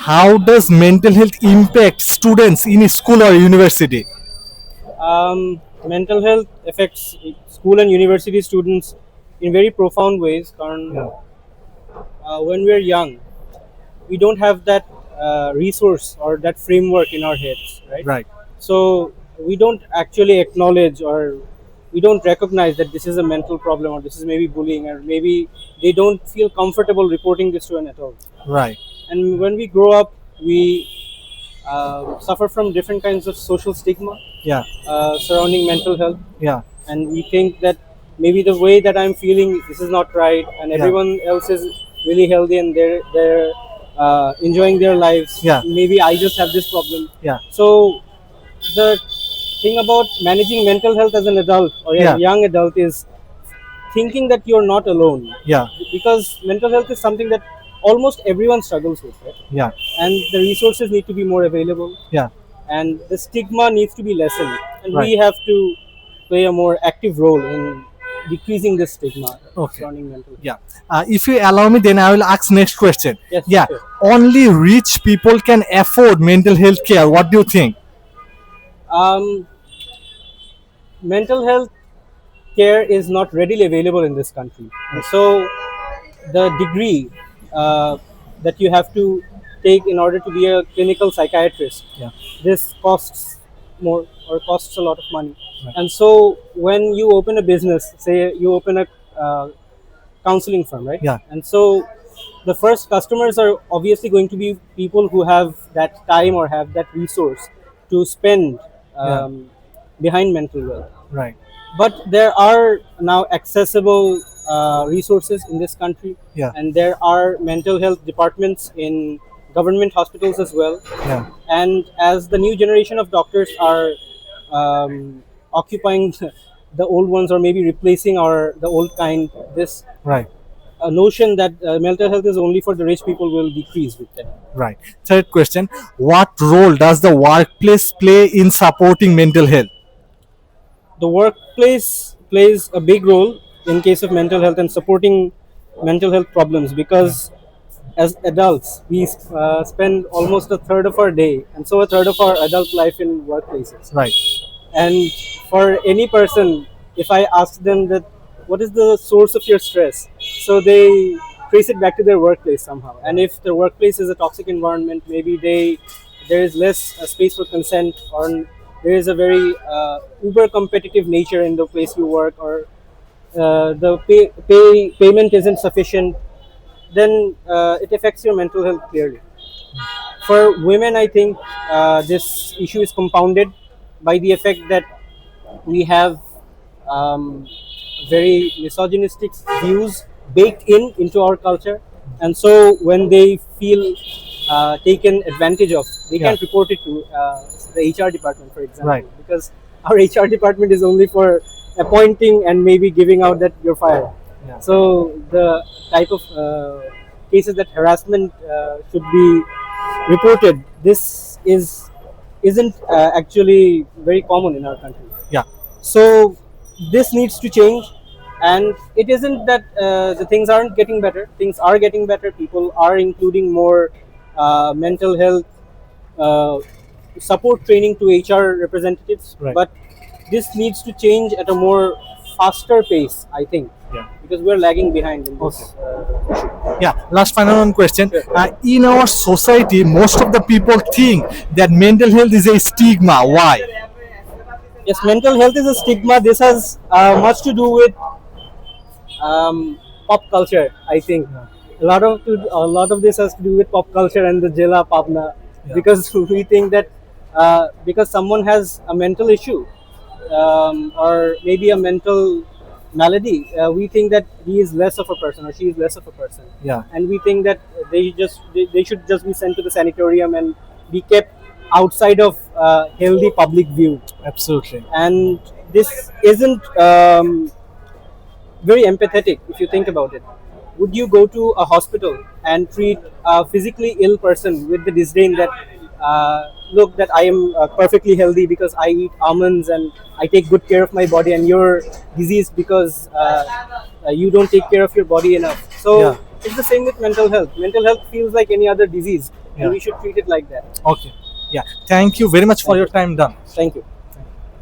how does mental health impact students in school or university? Mental health affects school and university students in very profound ways. Yeah. When we're young, we don't have that resource or that framework in our heads, right? Right. So we don't actually acknowledge or we don't recognize that this is a mental problem or this is maybe bullying or maybe they don't feel comfortable reporting this to an adult. Right. And when we grow up, we suffer from different kinds of social stigma Yeah. surrounding mental health, Yeah. and we think that maybe the way that I'm feeling this is not right, and Yeah. everyone else is really healthy and they're enjoying their lives. Yeah. Maybe I just have this problem. Yeah. So the thing about managing mental health as an adult or Yeah. a young adult is thinking that you're not alone, Yeah. because mental health is something that almost everyone struggles with, right? Yeah. And the resources need to be more available Yeah. and the stigma needs to be lessened, and Right. we have to play a more active role in decreasing this stigma Okay. surrounding mental health. Yeah. If you allow me, then I will ask next question. Yes, Yeah. sure. Only rich people can afford mental health care. What do you think? um, Mental health care is not readily available in this country, and so the degree that you have to take in order to be a clinical psychiatrist, Yeah. this costs more or costs a lot of money. Right. And so when you open a business, say you open a counseling firm, right? Yeah. And so the first customers are obviously going to be people who have that time or have that resource to spend behind mental wealth. Right. But there are now accessible resources in this country, Yeah. and there are mental health departments in government hospitals as well. Yeah. And as the new generation of doctors are occupying the old ones or maybe replacing our the old kind, this Right. notion that mental health is only for the rich people will decrease with time. Right. Third question: what role does the workplace play in supporting mental health? The workplace plays a big role in case of mental health and supporting mental health problems, because as adults we spend almost a third of our day and so a third of our adult life in workplaces. Right. And for any person, if I ask them that what is the source of your stress, so they trace it back to their workplace somehow. And if the workplace is a toxic environment, maybe there is less space for consent, or there is a very uber competitive nature in the place you work, or the payment isn't sufficient, then it affects your mental health clearly. For women, I think this issue is compounded by the effect that we have very misogynistic views baked into our culture, and so when they feel taken advantage of, they Yeah. can't report it to the HR department, for example, Right. because our HR department is only for appointing and maybe giving out that you're fired. Yeah. So the type of cases that harassment should be reported, this isn't actually very common in our country. Yeah. So this needs to change, and it isn't that the things aren't getting better. Things are getting better. People are including more mental health support training to HR representatives, Right. but this needs to change at a more faster pace, I think, Yeah. because we're lagging behind in this. Yeah. Last final one question. Sure. In our society, most of the people think that mental health is a stigma. Why? Yes, mental health is a stigma. This has much to do with pop culture, I think. A lot of this has to do with pop culture and the Jela Pavna, Yeah. because we think that because someone has a mental issue or maybe a mental malady, we think that he is less of a person or she is less of a person, Yeah. and we think that they should just be sent to the sanatorium and be kept outside of healthy public view. Absolutely. And this isn't very empathetic if you think about it. Would you go to a hospital and treat a physically ill person with the disdain that look, that I am perfectly healthy because I eat almonds and I take good care of my body, and you're diseased because you don't take care of your body enough? So Yeah. it's the same with mental health. Mental health feels like any other disease. and Yeah. we should treat it like that. Okay. Yeah. Thank you very much for your time, done. Thank you.